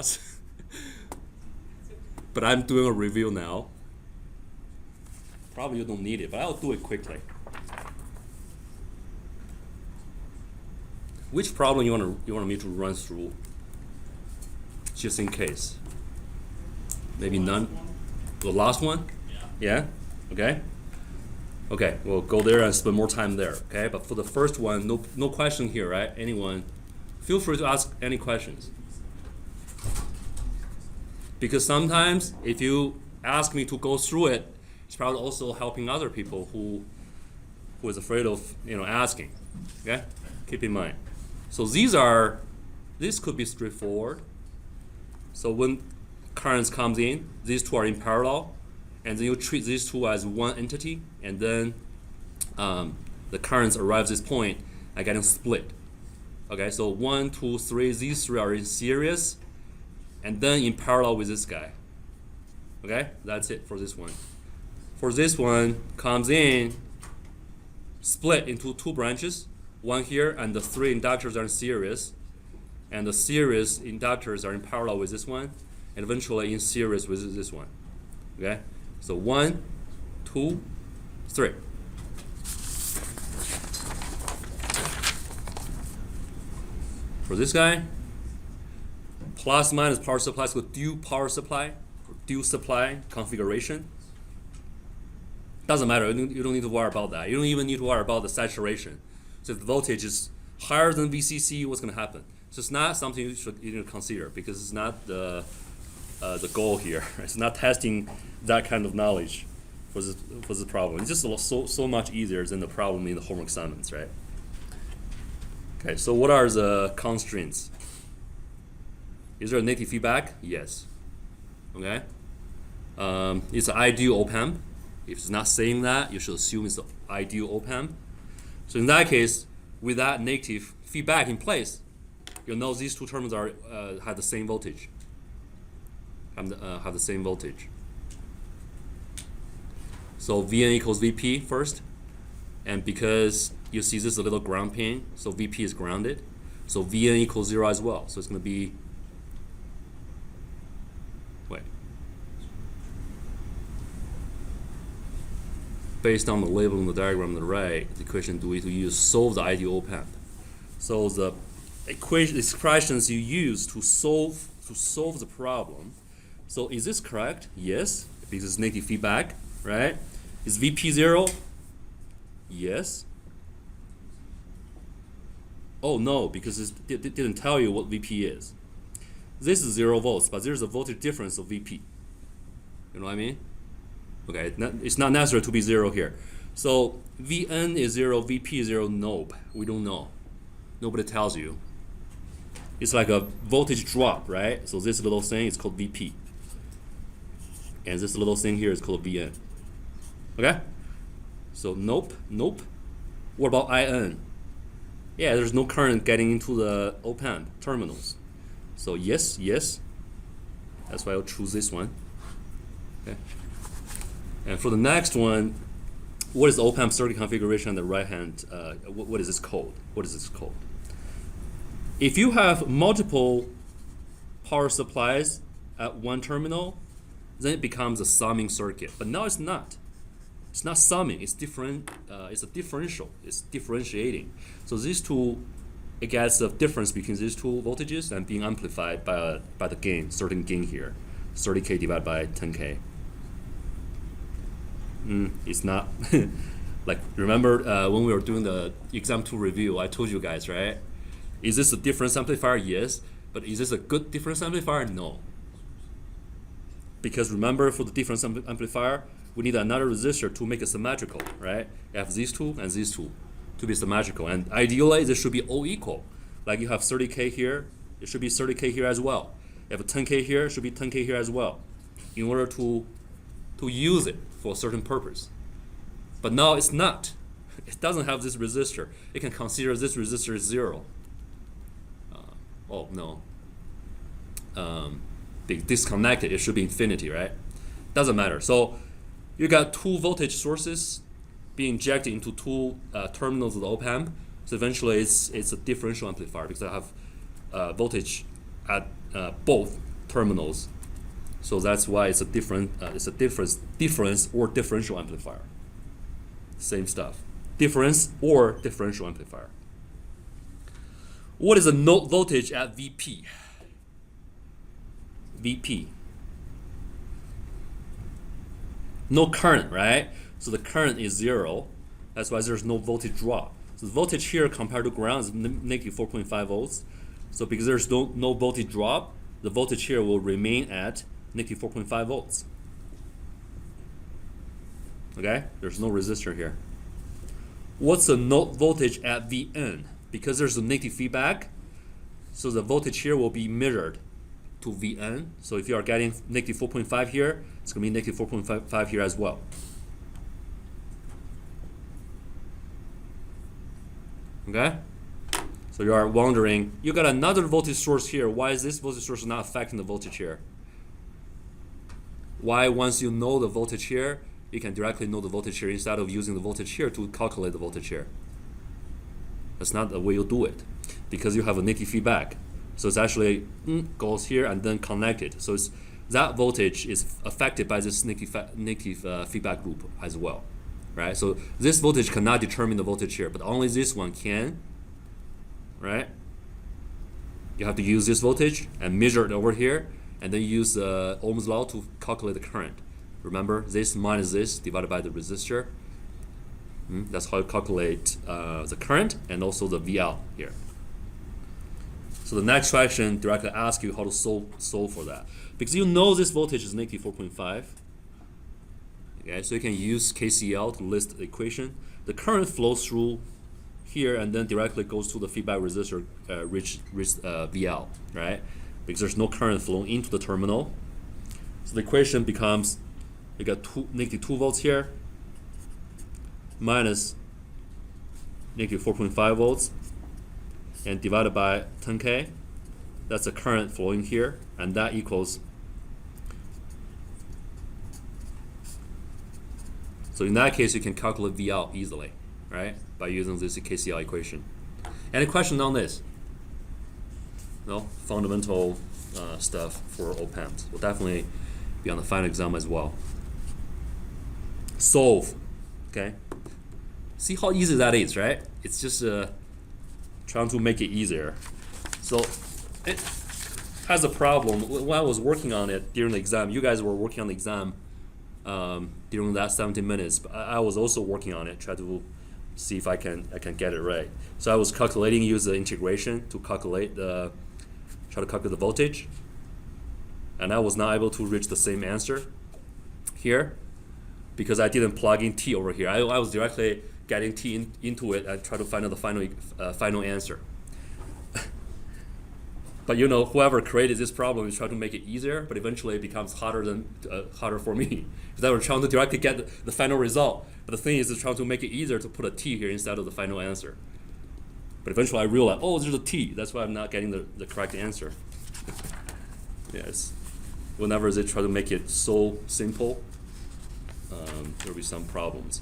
class. But I'm doing a review now. Probably you don't need it, but I'll do it quickly. Which problem you want me to run through? Just in case. Maybe none. The last one? Yeah? Okay. Okay, we'll go there and spend more time there. Okay, but for the first one, no question here, right? Anyone, feel free to ask any questions. Because sometimes if you ask me to go through it, it's probably also helping other people who is afraid of asking. Okay, keep in mind. So this could be straightforward. So when currents comes in, these two are in parallel, and then you treat these two as one entity, and then the currents arrive at this point are getting split. Okay, so 1, 2, 3, these three are in series, and then in parallel with this guy. Okay, that's it for this one. For this one, comes in, split into two branches, one here, and the three inductors are in series, and the series inductors are in parallel with this one, and eventually in series with this one. Okay, so 1, 2, 3. For this guy, plus minus power supply is called dual power supply, or dual supply configuration. Doesn't matter, you don't need to worry about that. You don't even need to worry about the saturation. So if the voltage is higher than VCC, what's going to happen? So it's not something you need to consider, because it's not the goal here. It's not testing that kind of knowledge for this problem. It's just so much easier than the problem in the homework assignments, right? Okay, so what are the constraints? Is there a negative feedback? Yes. Okay. It's an ideal op-amp. If it's not saying that, you should assume it's the ideal op-amp. So in that case, with that negative feedback in place, you'll know these two terminals are have the same voltage. Have the same voltage. So Vn equals Vp first, and because you see this is a little ground pin, so Vp is grounded, so Vn equals 0 as well. So it's going to be based on the label in the diagram on the right, the equation do we to use solve the ideal op-amp. So the expressions you use to solve the problem. So is this correct? Yes, because it's negative feedback, right? Is Vp 0? Yes. Oh no, because it didn't tell you what Vp is. This is 0 volts, but there's a voltage difference of Vp. You know what I mean? Okay, it's not necessary to be 0 here. So Vn is 0, Vp is 0, nope, we don't know. Nobody tells you. It's like a voltage drop, right? So this little thing is called Vp. And this little thing here is called Vn. Okay? So nope. What about In? Yeah, there's no current getting into the op-amp terminals. So yes. That's why I'll choose this one. Okay. And for the next one, what is the op-amp circuit configuration on the right hand? What is this code? What is this code? If you have multiple power supplies at one terminal, then it becomes a summing circuit. But now it's not. It's not summing. It's different. It's a differential. It's differentiating. So these two, it gets the difference between these two voltages and being amplified by the gain, certain gain here, 30K divided by 10K. It's not like, remember when we were doing the exam 2 review, I told you guys, right? Is this a difference amplifier? Yes. But is this a good difference amplifier? No. Because remember, for the difference amplifier, we need another resistor to make it symmetrical, right? You have these two and these two to be symmetrical. And ideally, they should be all equal. Like you have 30K here, it should be 30K here as well. You have a 10K here, it should be 10K here as well, in order to use it for a certain purpose. But now it's not. It doesn't have this resistor. It can consider this resistor is 0. Oh no. Disconnected, it should be infinity, right? Doesn't matter. So you got two voltage sources being injected into two terminals of the op-amp. So eventually it's a differential amplifier, because I have voltage at both terminals. So that's why it's a different, difference or differential amplifier. Same stuff. Difference or differential amplifier. What is the node voltage at VP? VP. No current, right? So the current is 0. That's why there's no voltage drop. So the voltage here compared to ground is negative 4.5 volts. So because there's no voltage drop, the voltage here will remain at negative 4.5 volts. Okay? There's no resistor here. What's the node voltage at Vn? Because there's a negative feedback, so the voltage here will be mirrored to Vn. So if you are getting negative 4.5 here, it's going to be negative 4.5 here as well. Okay? So you are wondering, you got another voltage source here. Why is this voltage source not affecting the voltage here? Why once you know the voltage here, you can directly know the voltage here instead of using the voltage here to calculate the voltage here? That's not the way you do it, because you have a negative feedback. So it's actually goes here and then connected. So it's, that voltage is affected by this negative feedback loop as well, right? So this voltage cannot determine the voltage here, but only this one can, right? You have to use this voltage and measure it over here, and then use Ohm's law to calculate the current. Remember, this minus this divided by the resistor. That's how you calculate the current and also the VL here. So the next question directly asks you how to solve for that. Because you know this voltage is negative 4.5. Okay, so you can use KCL to list the equation. The current flows through here and then directly goes to the feedback resistor, reach VL, right? Because there's no current flowing into the terminal. So the equation becomes, you got negative 2 volts here, minus negative 4.5 volts, and divided by 10K. That's the current flowing here, and that equals, so in that case you can calculate VL easily, right, by using this KCL equation. Any question on this? No? Fundamental stuff for op-amps. Will definitely be on the final exam as well. Solve, okay? See how easy that is, right? It's just trying to make it easier. So it has a problem. When I was working on it during the exam, you guys were working on the exam during that 17 minutes, but I was also working on it, try to see if I can get it right. So I was calculating, use the integration to calculate try to calculate the voltage, and I was not able to reach the same answer here because I didn't plug in T over here. I was directly getting T into it and try to find out the final answer. But you know, whoever created this problem is trying to make it easier, but eventually it becomes harder for me because I was trying to directly get the final result. But the thing is, it's trying to make it easier to put a T here instead of the final answer. But eventually I realized, oh, there's a T. That's why I'm not getting the correct answer. Yes. Whenever they try to make it so simple, there'll be some problems.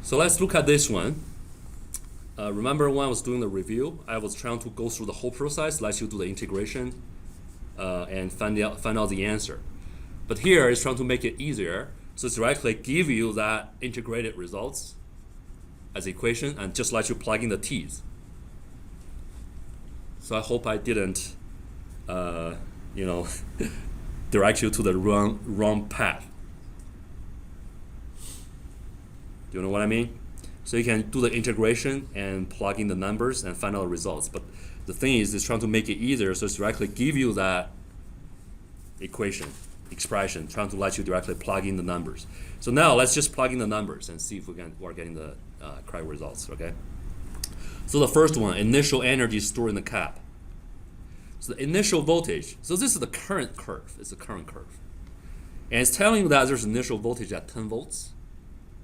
So let's look at this one. Remember when I was doing the review, I was trying to go through the whole process, let you do the integration, and find out the answer. But here it's trying to make it easier, so it's directly give you that integrated results as equation and just let you plug in the T's. So I hope I didn't, direct you to the wrong path. Do you know what I mean? So you can do the integration and plug in the numbers and find out the results. But the thing is, it's trying to make it easier, so it's directly give you that expression, trying to let you directly plug in the numbers. So now let's just plug in the numbers and see if we're getting the correct results, okay? So the first one, initial energy stored in the cap. So the initial voltage, so this is the current curve, it's the current curve. And it's telling you that there's initial voltage at 10 volts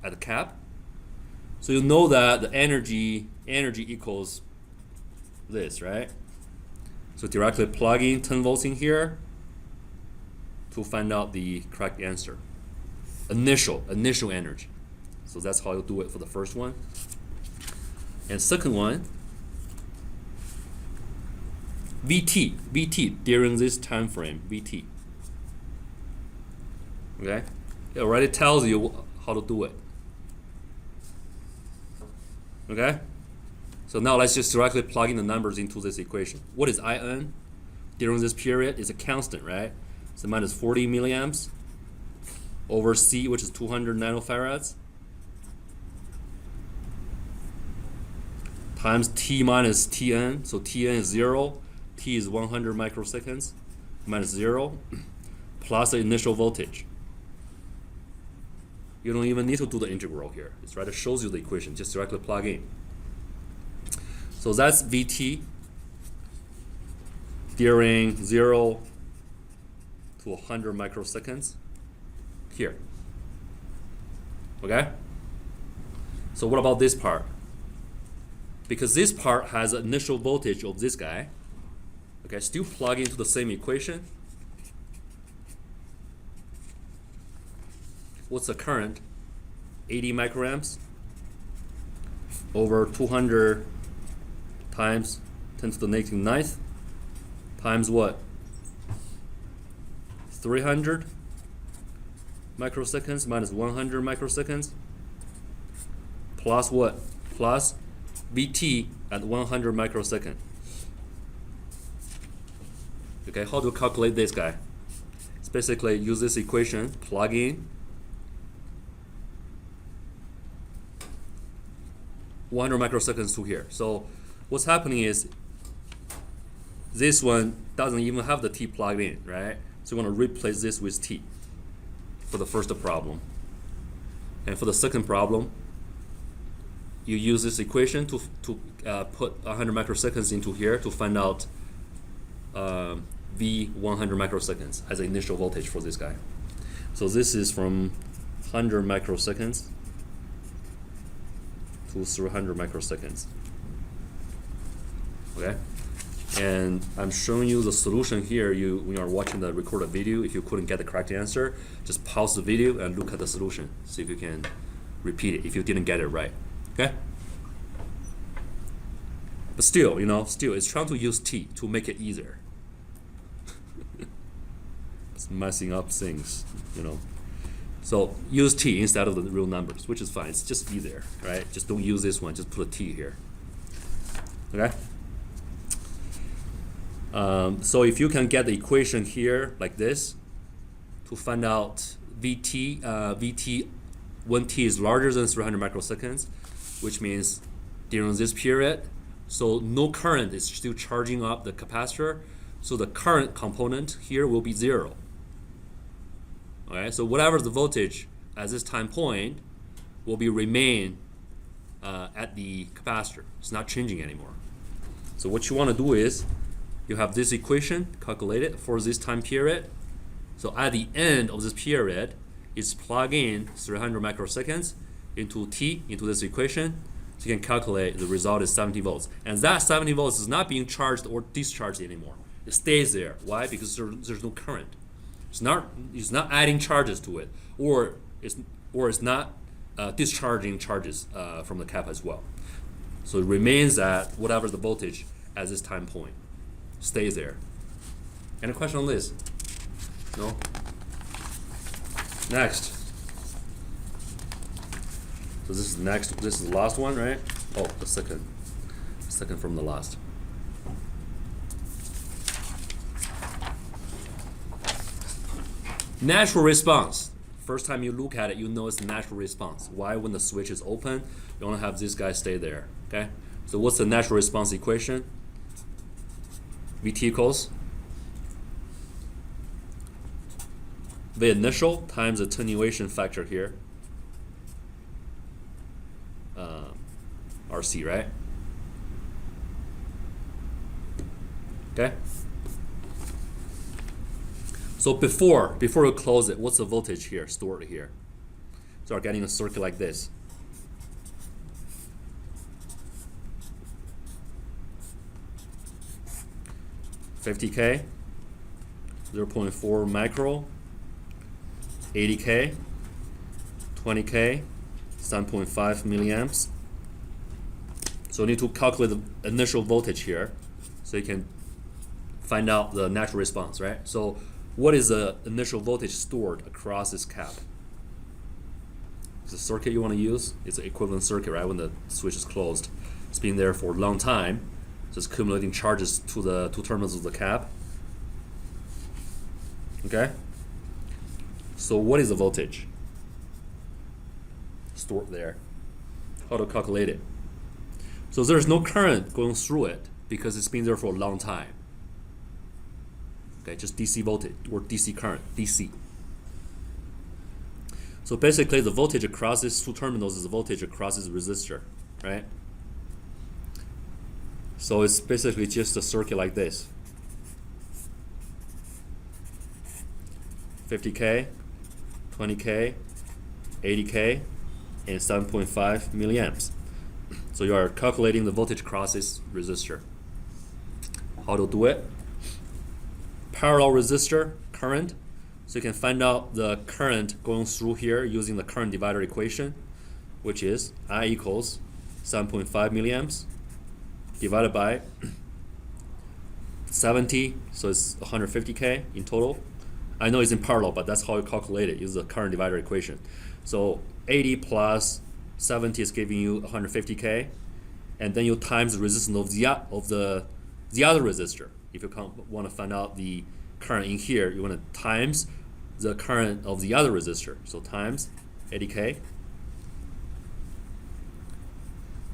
at the cap. So you know that the energy equals this, right? So directly plug in 10 volts in here to find out the correct answer. Initial energy. So that's how you do it for the first one. And second one, VT during this time frame, VT. Okay, it already tells you how to do it. Okay, so now let's just directly plug in the numbers into this equation. What is IN during this period? It's a constant, right? So minus 40 milliamps over C, which is 200 nanofarads, times T minus Tn. So Tn is 0, T is 100 microseconds, minus 0, plus the initial voltage. You don't even need to do the integral here. It right, shows you the equation. Just directly plug in. So that's Vt during 0 to 100 microseconds here. Okay? So what about this part? Because this part has an initial voltage of this guy. Okay, still plug into the same equation. What's the current? 80 microamps over 200 times 10 to the negative 9th times what? 300 microseconds minus 100 microseconds plus what? Plus Vt at 100 microsecond. Okay, how to calculate this guy? It's basically use this equation, plug in 100 microseconds to here. So what's happening is this one doesn't even have the T plugged in, right? So you want to replace this with T for the first problem. And for the second problem, you use this equation to put 100 microseconds into here to find out V 100 microseconds as the initial voltage for this guy. So this is from 100 microseconds to 300 microseconds. Okay, and I'm showing you the solution here. When you are watching the recorded video, if you couldn't get the correct answer, just pause the video and look at the solution. See if you can repeat it if you didn't get it right. Okay. But still, it's trying to use T to make it easier. It's messing up things, So use T instead of the real numbers, which is fine. It's just easier, right? Just don't use this one. Just put a T here. Okay. So if you can get the equation here like this to find out Vt when T is larger than 300 microseconds, which means during this period, so no current is still charging up the capacitor, so the current component here will be 0. Okay, so whatever the voltage at this time point will remain at the capacitor. It's not changing anymore. So what you want to do is you have this equation calculated for this time period. So at the end of this period, it's plug in 300 microseconds into T, into this equation. So you can calculate the result is 70 volts. And that 70 volts is not being charged or discharged anymore. It stays there. Why? Because there's no current. It's not adding charges to it, or it's not discharging charges from the cap as well. So it remains at whatever the voltage at this time point. Stays there. Any question on this? No? Next. So this is next. This is the last one, right? Oh, the second from the last. Natural response. First time you look at it, you know it's a natural response. Why? When the switch is open, you want to have this guy stay there. Okay. So what's the natural response equation? Vt equals the initial times the attenuation factor here, RC, right? Okay. So before we close it, what's the voltage here stored here? So we're getting a circuit like this. $50K, 0.4 micro, 80K, 20K, 7.5 milliamps. So you need to calculate the initial voltage here. So you can find out the natural response, right? So what is the initial voltage stored across this cap? The circuit you want to use is the equivalent circuit, right? When the switch is closed, it's been there for a long time, so it's accumulating charges to the two terminals of the cap. Okay. So what is the voltage stored there? How to calculate it? So there's no current going through it because it's been there for a long time. Okay, just DC voltage or DC current, DC. So basically, the voltage across these two terminals is the voltage across this resistor, right? So it's basically just a circuit like this. 50K, 20K, 80K, and 7.5 milliamps. So you are calculating the voltage across this resistor. How to do it? Parallel resistor current. So you can find out the current going through here using the current divider equation, which is I equals 7.5 milliamps divided by 70, so it's 150K in total. I know it's in parallel, but that's how you calculate it, use the current divider equation. So 80 plus 70 is giving you 150K, and then you times the resistance of the other resistor. If you want to find out the current in here, you want to times the current of the other resistor. So times 80K.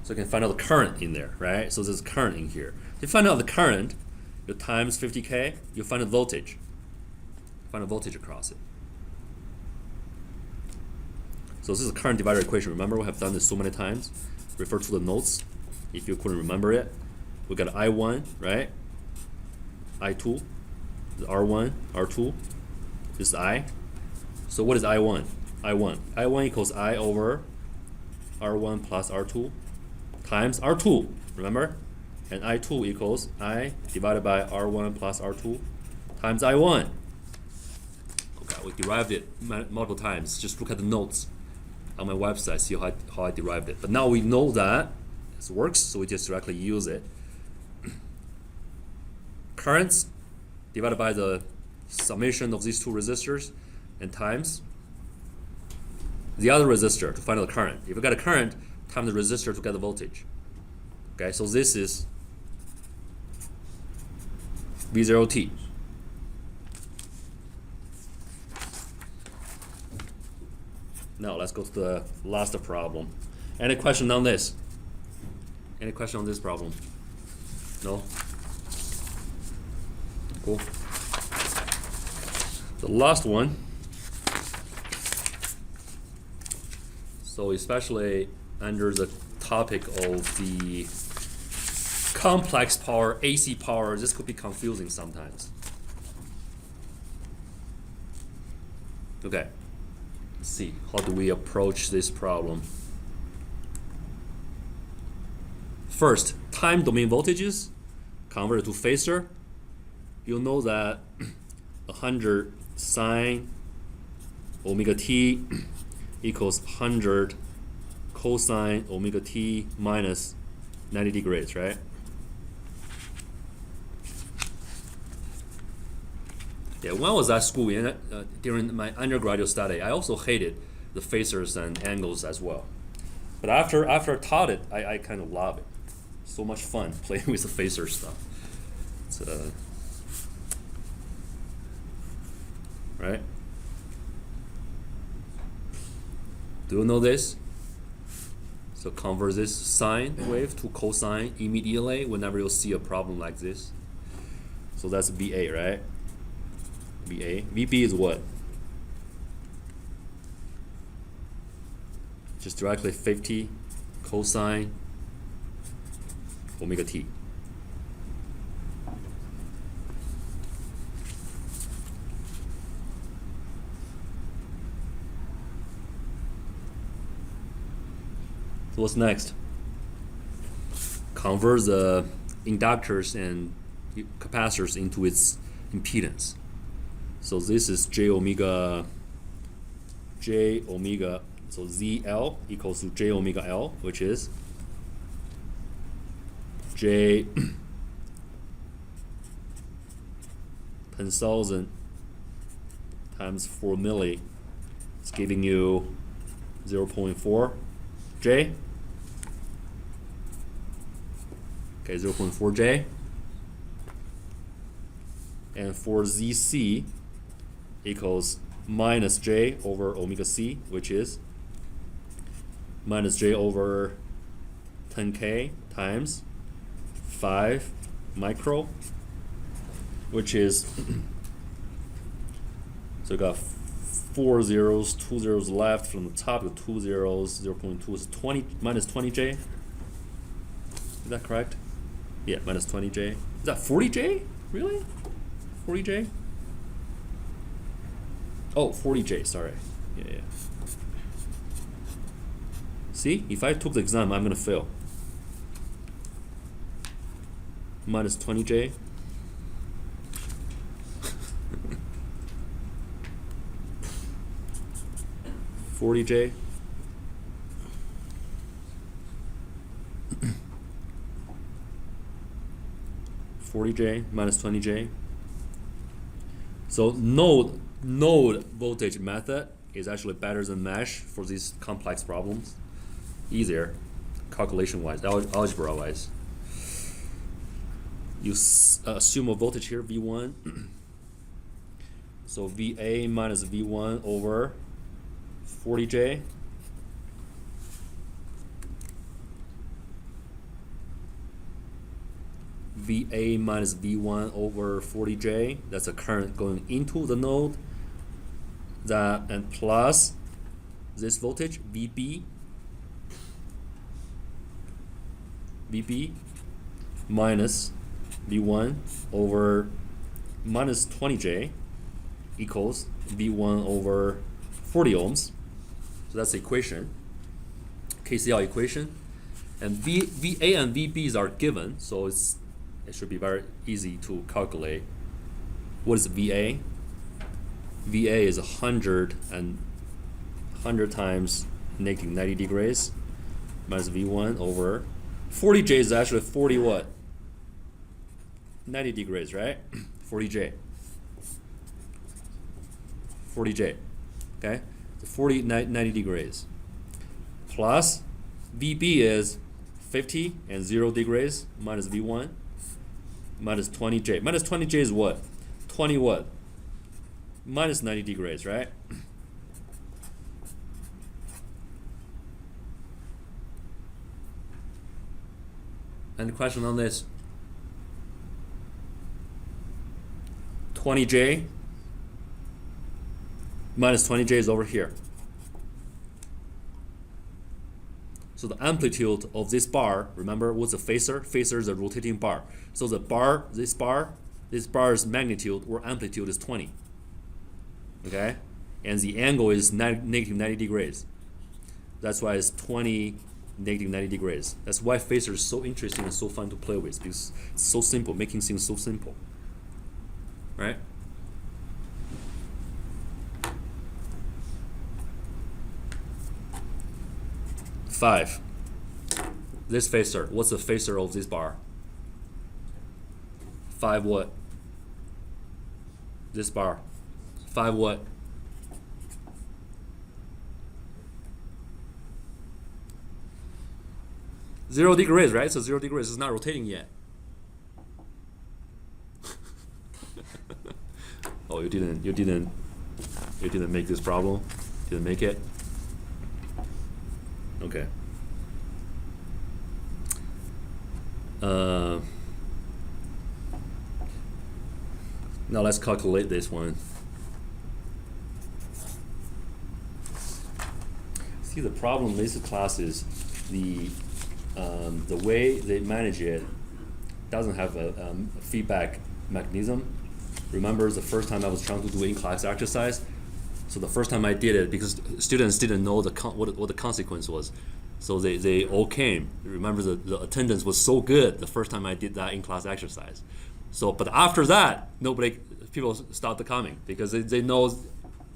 So you can find out the current in there, right? So there's current in here. To find out the current, you times 50K, you find the voltage. Find the voltage across it. So this is a current divider equation. Remember, we have done this so many times. Refer to the notes if you couldn't remember it. We got I1, right? I2, R1, R2, this is I. So what is I1? I1 equals I over R1 plus R2 times R2, remember? And I2 equals I divided by R1 plus R2 times I1. Okay, we derived it multiple times. Just look at the notes on my website, see how I derived it. But now we know that this works, so we just directly use it. Currents divided by the summation of these two resistors and times the other resistor to find out the current. If you got a current, times the resistor to get the voltage. Okay, so this is V0T. Now let's go to the last problem. Any question on this? Any question on this problem? No? Cool. The last one. So especially under the topic of the complex power, AC power, this could be confusing sometimes. Okay, let's see, how do we approach this problem? First, time domain voltages converted to phasor. You'll know that 100 sine omega t equals 100 cosine omega t minus 90 degrees, right? Yeah, when I was at school during my undergraduate study, I also hated the phasors and angles as well. But after I taught it, I kind of love it. So much fun playing with the phaser stuff. It's, right? Do you know this? So convert this sine wave to cosine immediately whenever you see a problem like this. So that's VA, right? VA. VB is what? Just directly 50 cosine omega t. So what's next? Convert the inductors and capacitors into its impedance. So this is J omega, so ZL equals to J omega L, which is J 10,000 times 4 milli. It's giving you 0.4 J. Okay, 0.4 J. And for ZC equals minus J over omega C, which is minus J over 10K times 5 micro, which is, so we got 4 zeros, 2 zeros left from the top, the 2 zeros, 0.2 is 20, minus 20J. Is that correct? Yeah, minus 20J. Is that 40J? Really? 40J? Oh, 40J, sorry. Yeah. See, if I took the exam, I'm gonna fail. Minus 20J. $40J. $40J minus 20J. So node voltage method is actually better than mesh for these complex problems. Easier, calculation-wise, algebra-wise. You assume a voltage here, V1. So VA minus V1 over 40J. VA minus V1 over 40J. That's a current going into the node. That and plus this voltage VB minus V1 over minus 20J equals V1 over 40 ohms. So that's the equation, KCL equation. And VA and VBs are given, so it should be very easy to calculate. What is VA? VA is 100 times negative 90 degrees minus V1 over 40J is actually 40 what? 90 degrees, right? 40J. 40J. Okay? So 90 degrees. Plus VB is 50 and 0 degrees minus V1 minus 20J. Minus 20J is what? 20 what? Minus 90 degrees, right? Any question on this? 20J minus 20J is over here. So the amplitude of this bar, remember what's a phasor? Phasor is a rotating bar. So the bar, this bar's magnitude or amplitude is 20. Okay? And the angle is negative 90 degrees. That's why it's 20 negative 90 degrees. That's why phasor is so interesting and so fun to play with, because it's so simple, making things so simple. Right? Five. This phasor, what's the phasor of this bar? 5 what? This bar. 5 what? Zero degrees, right? So 0 degrees is not rotating yet. Oh, you didn't make this problem? Didn't make it? Okay. Now let's calculate this one. See, the problem in this class is the way they manage it doesn't have a feedback mechanism. Remember the first time I was trying to do in-class exercise? So the first time I did it, because students didn't know what the consequence was, so they all came. Remember the attendance was so good the first time I did that in-class exercise. So, but after that, people stopped coming because they know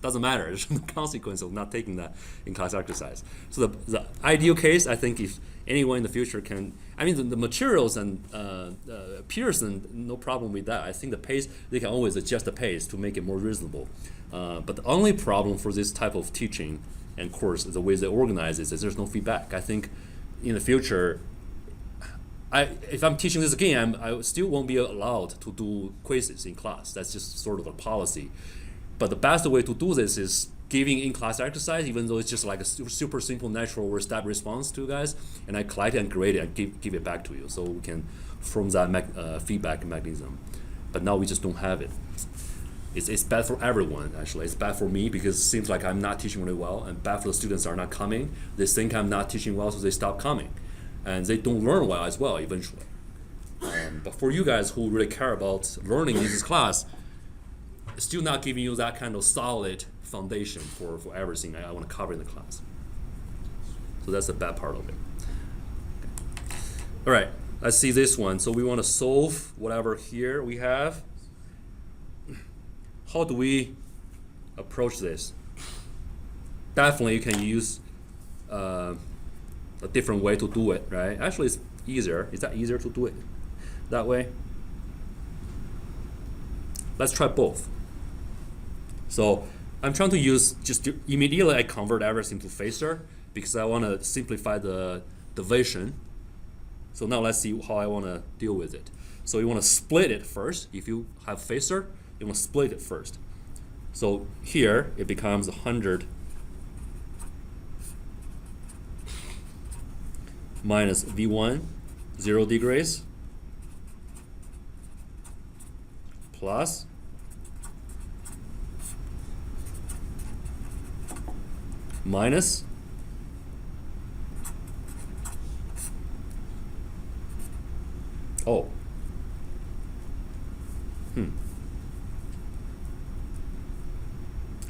doesn't matter. There's no consequence of not taking that in class exercise. So the ideal case, I think, if anyone in the future can, I mean, the materials and Pearson, no problem with that. I think the pace, they can always adjust the pace to make it more reasonable. But the only problem for this type of teaching and course, the way they organize it, is there's no feedback. I think in the future, if I'm teaching this again, I still won't be allowed to do quizzes in class. That's just sort of a policy. But the best way to do this is giving in-class exercise, even though it's just like a super simple natural or step response to you guys, and I collect it and grade it and give it back to you, so we can form that feedback mechanism. But now we just don't have it. It's bad for everyone, actually. It's bad for me because it seems like I'm not teaching really well, and bad for the students are not coming. They think I'm not teaching well, so they stop coming. And they don't learn well as well, eventually. But for you guys who really care about learning in this class, it's still not giving you that kind of solid foundation for everything I want to cover in the class. So that's the bad part of it. Okay. All right, let's see this one. So we want to solve whatever here we have. How do we approach this? Definitely you can use a different way to do it, right? Actually, it's easier. Is that easier to do it that way? Let's try both. So I'm trying to use, just immediately I convert everything to phasor because I want to simplify the division. So now let's see how I want to deal with it. So you want to split it first. If you have phasor, you want to split it first. So here it becomes 100 minus V1, 0 degrees, plus minus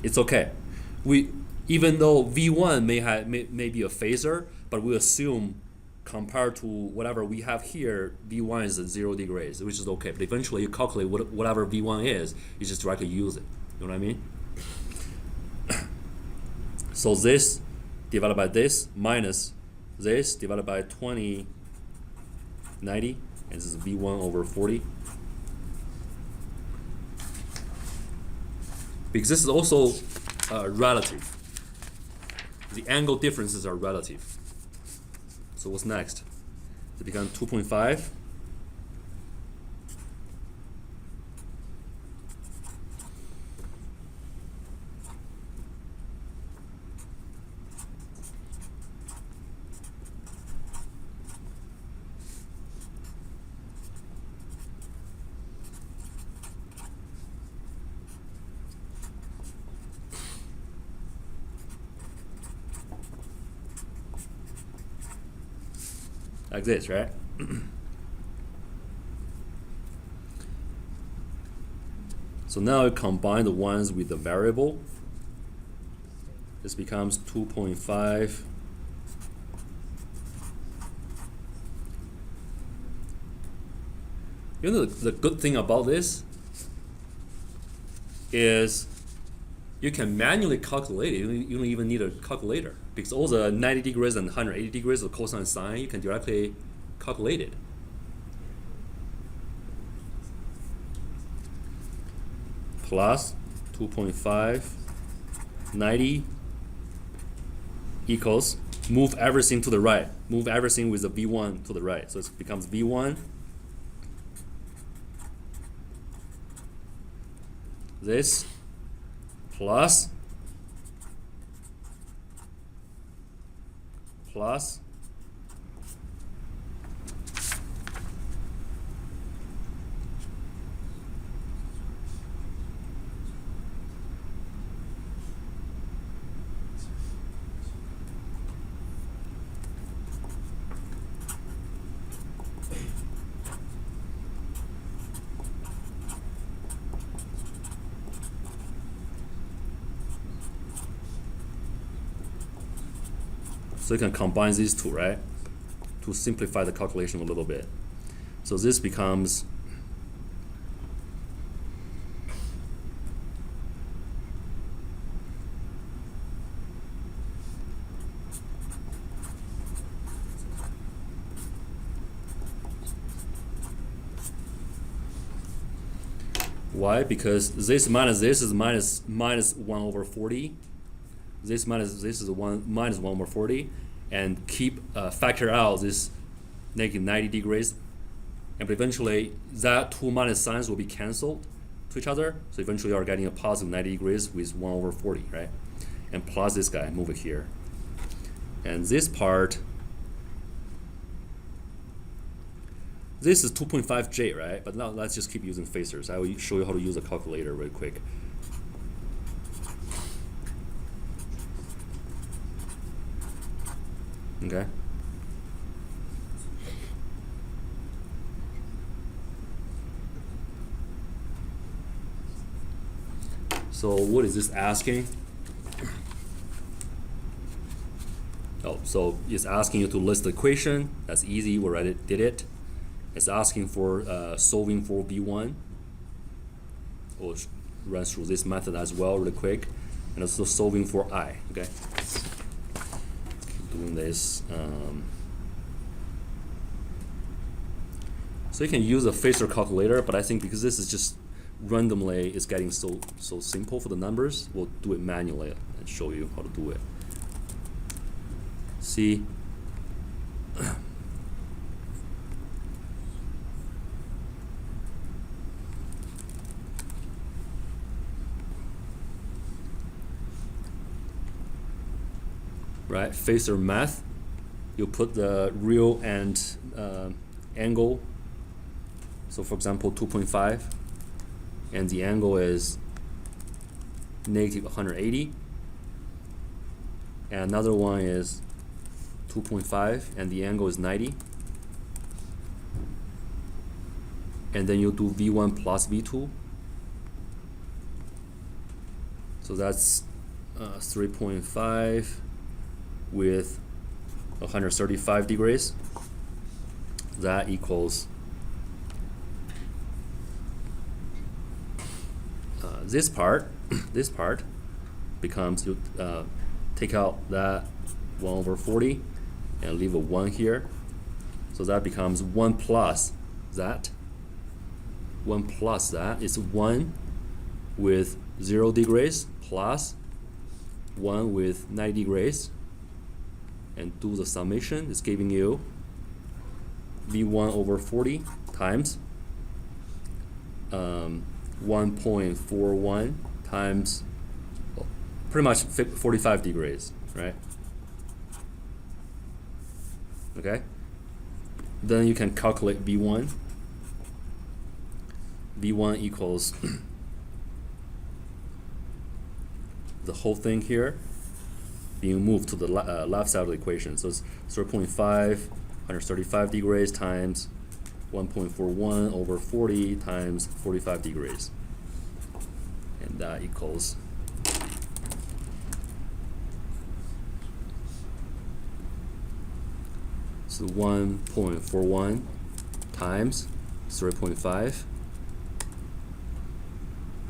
it's okay. Even though V1 may be a phasor, but we assume compared to whatever we have here, V1 is at 0 degrees, which is okay. But eventually you calculate whatever V1 is, you just directly use it. You know what I mean? So this divided by this minus this divided by 2090, and this is V1 over 40. Because this is also relative. The angle differences are relative. So what's next? It becomes 2.5. Like this, right? So now you combine the ones with the variable. This becomes 2.5 You know the good thing about this is you can manually calculate it. You don't even need a calculator because all the 90 degrees and 180 degrees of cosine and sine, you can directly calculate it. Plus 2.5, 90 equals, move everything to the right. Move everything with the V1 to the right. So it becomes V1. This plus so you can combine these two, right? To simplify the calculation a little bit. So this becomes Why? Because this minus this is minus 1 over 40. This minus this is minus 1 over 40, and keep factor out this negative 90 degrees, and eventually that two minus signs will be cancelled to each other. So eventually you are getting a positive 90 degrees with 1 over 40, right? And plus this guy, move it here. And this part, this is 2.5J, right? But now let's just keep using phasors. I will show you how to use a calculator real quick. Okay. So what is this asking? Oh, so it's asking you to list the equation. That's easy, we already did it. It's asking for solving for V1. We'll run through this method as well really quick. And also solving for I, okay? Keep doing this. So you can use a phasor calculator, but I think because this is just randomly, it's getting so simple for the numbers, we'll do it manually and show you how to do it. See? Right, phasor math, you put the real and angle. So for example, 2.5, and the angle is negative 180. And another one is 2.5, and the angle is 90. And then you do V1 plus V2. So that's 3.5 with 135 degrees. That equals this part. This part becomes, you take out that 1 over 40 and leave a 1 here. So that becomes 1 plus that. 1 plus that is 1 with 0 degrees plus 1 with 90 degrees. And do the summation. It's giving you V1 over 40 times 1.41 times, well, pretty much 45 degrees, right? Okay. Then you can calculate V1. V1 equals the whole thing here being moved to the left side of the equation. So it's 0.5, 135 degrees times 1.41 over 40 times 45 degrees. And that equals so 1.41 times 0.5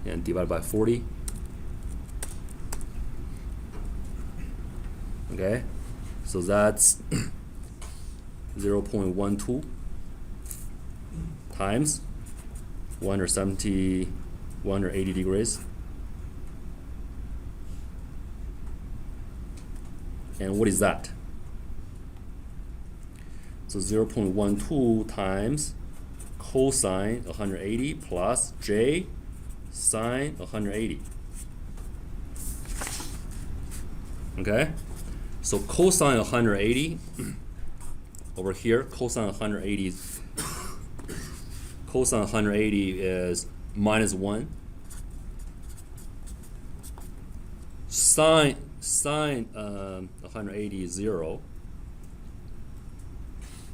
and divided by 40. Okay, so that's 0.12 times 180 degrees. And what is that? So 0.12 times cosine 180 plus j sine 180. Okay? So cosine 180 over here, cosine 180 is minus 1. Sine 180 is 0.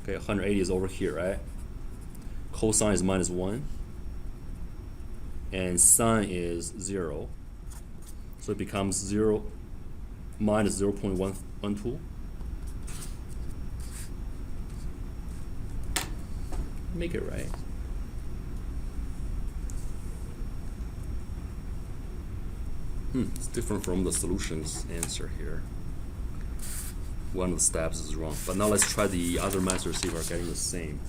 Okay, 180 is over here, right? Cosine is minus 1. And sine is 0. So it becomes 0 minus 0.112. Make it right. It's different from the solutions answer here. One of the steps is wrong. But now let's try the other method, see if we're getting the same.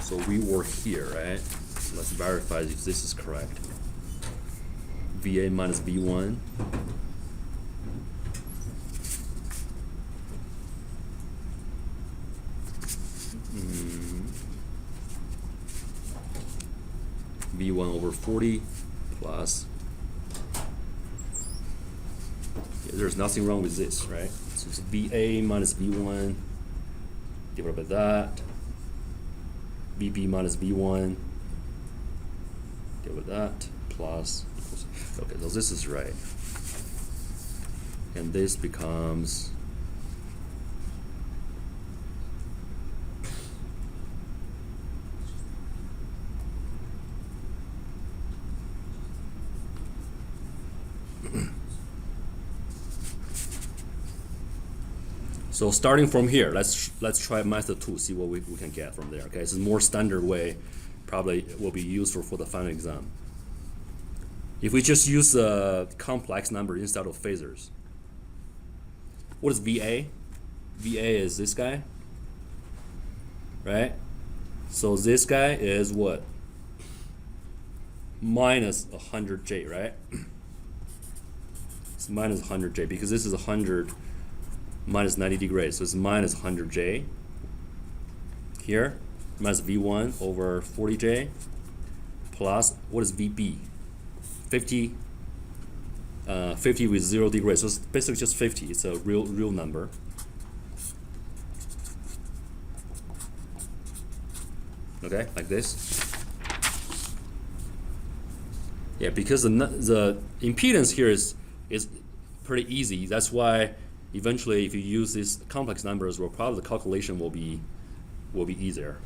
So we were here, right? Let's verify if this is correct. VA minus V1. V1 over 40 plus. Yeah, there's nothing wrong with this, right? So it's VA minus V1 divided by that. VB minus V1 divided by that plus. Okay, so this is right. And this becomes so starting from here, let's try method 2, see what we can get from there. Okay, it's a more standard way, probably will be useful for the final exam. If we just use a complex number instead of phasors, what is VA? VA is this guy, right? So this guy is what? Minus 100J, right? It's minus 100J because this is 100 minus 90 degrees, so it's minus 100J. Here, minus V1 over 40J plus, what is VB? 50 with 0 degrees, so it's basically just 50. It's a real number. Okay, like this. Yeah, because the impedance here is pretty easy. That's why eventually, if you use these complex numbers, well, probably the calculation will be easier.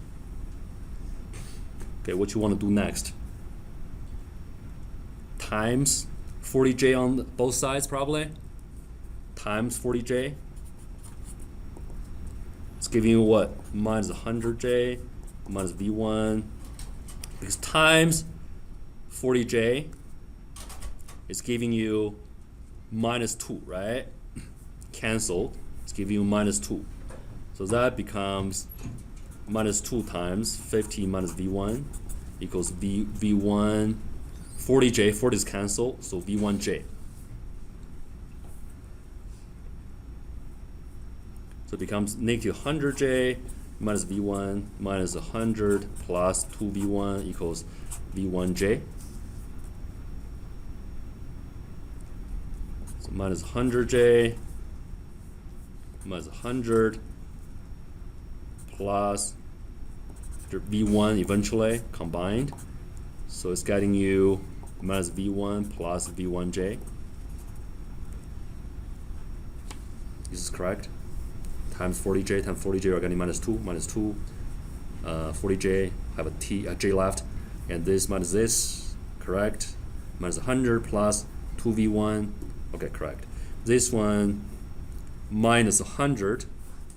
Okay, what you want to do next? Times 40J on both sides, probably. Times 40J. It's giving you what? Minus 100J minus V1. Because times 40J is giving you minus 2, right? Cancelled. It's giving you minus 2. So that becomes minus 2 times 50 minus V1 equals V1. 40J, 40 is cancelled, so V1J. So it becomes negative 100J minus V1 minus 100 plus 2V1 equals V1J. So minus 100J minus 100 plus V1 eventually combined. So it's getting you minus V1 plus V1J. This is correct. Times 40J times 40J are getting minus 2, 40J, have a J left, and this minus this, correct. Minus 100 plus 2V1, okay, correct. This one minus 100,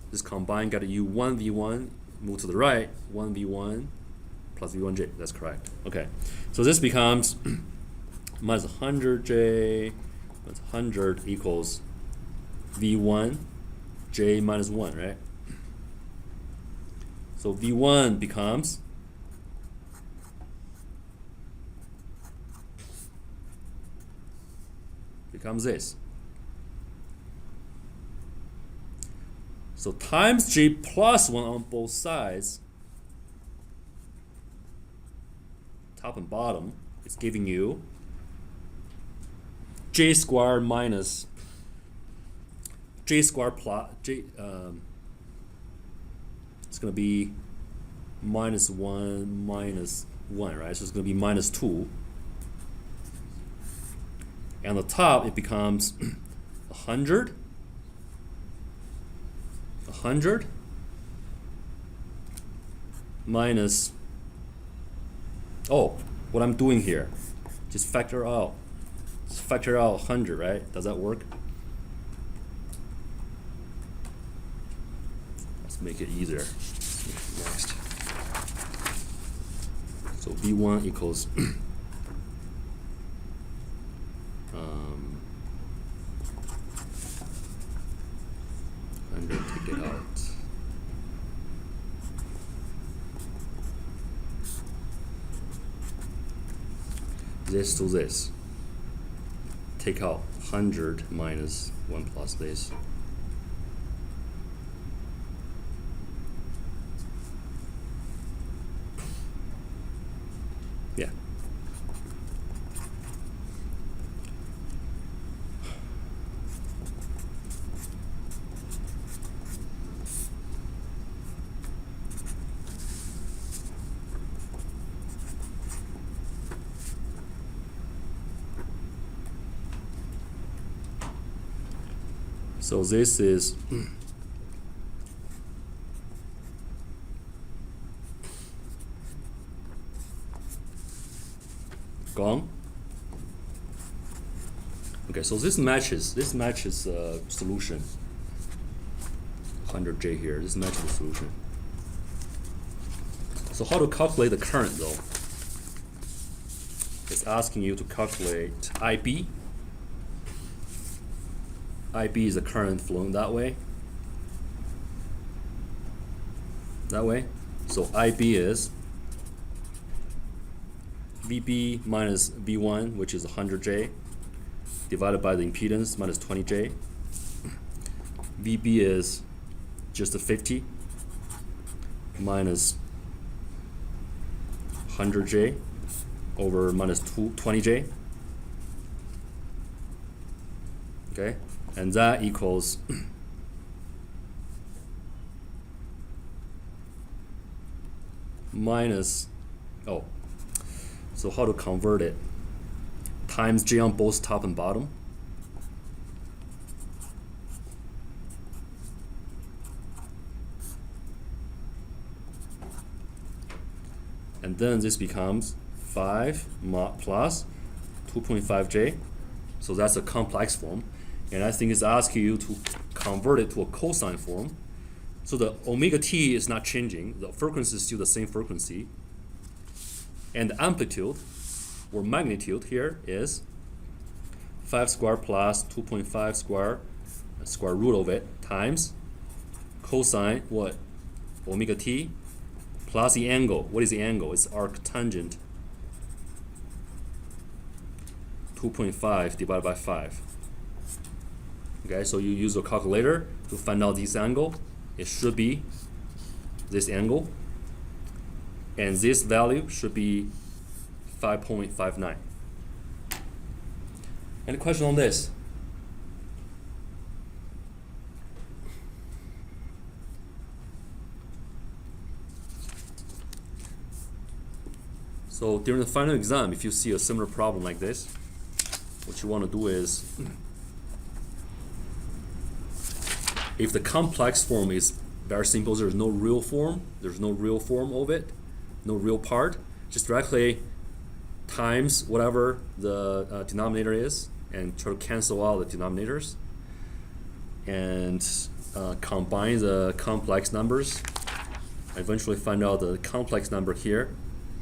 this combined got you 1V1, move to the right, 1V1 plus V1J, that's correct. Okay, so this becomes minus 100J minus 100 equals V1 J minus 1, right? So V1 becomes this. So times J plus 1 on both sides, top and bottom, it's giving you J squared minus J squared plus J, it's going to be minus 1 minus 1, right? So it's going to be minus 2. And on the top, it becomes 100 minus, oh, what I'm doing here, just factor out 100, right? Does that work? Let's make it easier. Next. So V1 equals 100, take it out. this to this. Take out 100 minus 1 plus this. Yeah. So this is gone. Okay, so this matches solution. 100J here. This matches the solution. So how to calculate the current though? It's asking you to calculate IB. IB is the current flowing that way. So IB is VB minus V1, which is 100J, divided by the impedance minus 20J. VB is just a 50 minus 100J over minus 20J. Okay, and that equals minus, so how to convert it? Times J on both top and bottom. And then this becomes 5 plus 2.5J. So that's a complex form. And I think it's asking you to convert it to a cosine form. So the omega t is not changing. The frequency is still the same frequency. And the amplitude or magnitude here is 5 squared plus 2.5 squared, square root of it, times cosine what? Omega t plus the angle. What is the angle? It's arctangent. 2.5 divided by 5. Okay, so you use a calculator to find out this angle. It should be this angle. And this value should be 5.59. Any question on this? So during the final exam, if you see a similar problem like this, what you want to do is, if the complex form is very simple, there's no real form of it, no real part, just directly times whatever the denominator is and try to cancel out the denominators and combine the complex numbers. Eventually find out the complex number here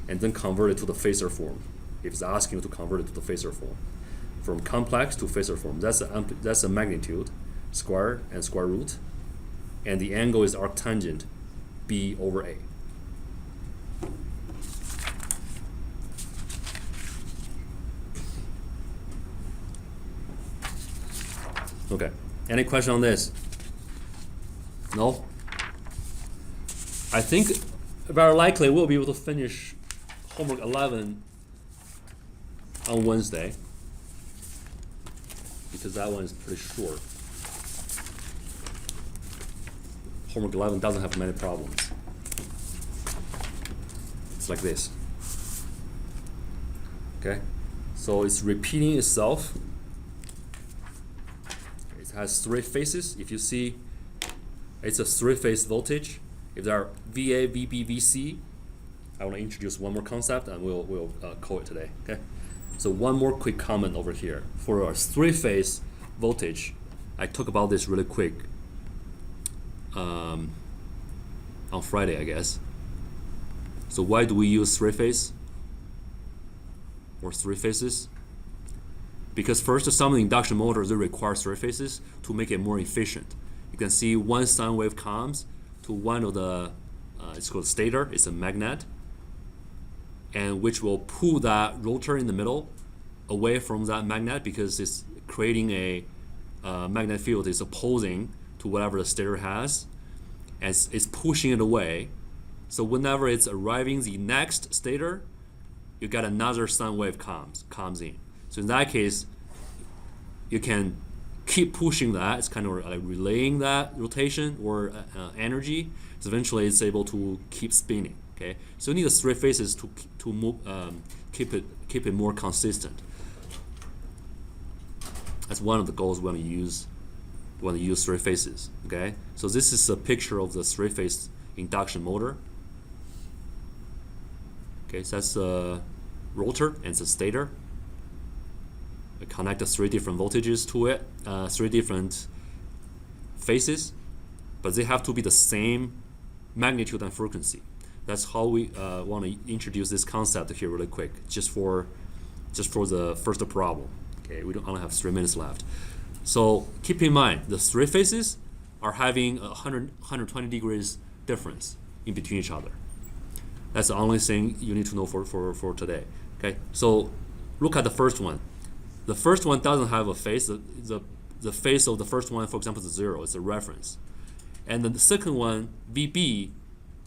and then convert it to the phasor form. If it's asking you to convert it to the phasor form. From complex to phasor form, that's a magnitude, square and square root, and the angle is arctangent, B over A. Okay, any question on this? No? I think very likely we'll be able to finish homework 11 on Wednesday, because that one is pretty short. Homework 11 doesn't have many problems. It's like this. Okay, so it's repeating itself. It has 3 phases. If you see, it's a 3-phase voltage. If there are VA, VB, VC, I want to introduce one more concept and we'll call it today. Okay. So one more quick comment over here. For our 3-phase voltage, I talk about this really quick on Friday, I guess. So why do we use 3-phase or 3 phases? Because first, some induction motors, they require 3 phases to make it more efficient. You can see one sine wave comes to one of the, it's called stator, it's a magnet. and which will pull that rotor in the middle away from that magnet because it's creating a magnetic field is opposing to whatever the stator has, and it's pushing it away. So whenever it's arriving the next stator, you get another sine wave comes in. So in that case, you can keep pushing that. It's kind of like relaying that rotation or energy. So eventually, it's able to keep spinning. Okay, so you need the three phases to move, keep it more consistent. That's one of the goals we want to use. We want to use three phases. Okay, so this is a picture of the three-phase induction motor. Okay, so that's the rotor and it's a stator. We connect the three different voltages to it, three different phases, but they have to be the same magnitude and frequency. That's how we want to introduce this concept here really quick, just for the first problem. Okay, we only have 3 minutes left. So keep in mind, the three phases are having 120 degrees difference in between each other. That's the only thing you need to know for today. Okay, so look at the first one. The first one doesn't have a phase. The phase of the first one, for example, is 0. It's a reference. And then the second one, VB,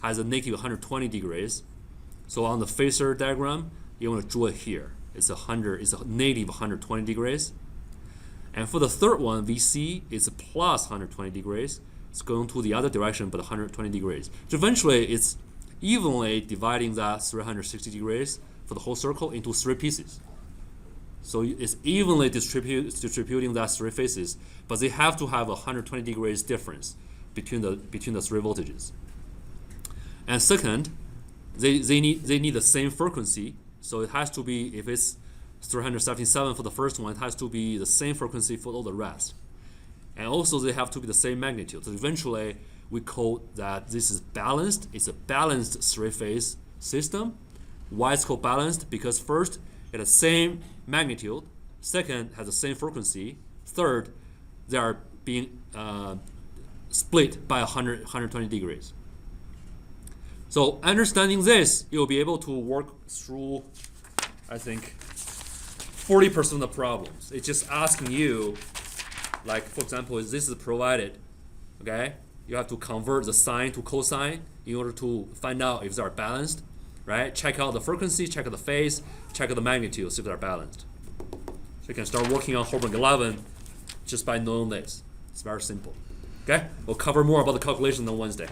has a negative 120 degrees. So on the phasor diagram, you want to draw it here. It's a negative 120 degrees. And for the third one, VC, is a plus 120 degrees. It's going to the other direction, but 120 degrees. So eventually, it's evenly dividing that 360 degrees for the whole circle into 3 pieces. So it's evenly distributing that 3 phases, but they have to have 120 degrees difference between the 3 voltages. And second, they need the same frequency. So it has to be, if it's 377 for the first one, it has to be the same frequency for all the rest. And also they have to be the same magnitude. So eventually we call that this is balanced. It's a balanced 3-phase system. Why it's called balanced? Because first, it has the same magnitude. Second, has the same frequency. Third, they are being split by 120 degrees. So understanding this, you'll be able to work through, I think, 40% of the problems. It's just asking you, like, for example, if this is provided, okay? You have to convert the sine to cosine in order to find out if they are balanced, right? Check out the frequency, check out the phase, check out the magnitude, see if they're balanced. So you can start working on homework 11 just by knowing this. It's very simple. Okay? We'll cover more about the calculation on Wednesday.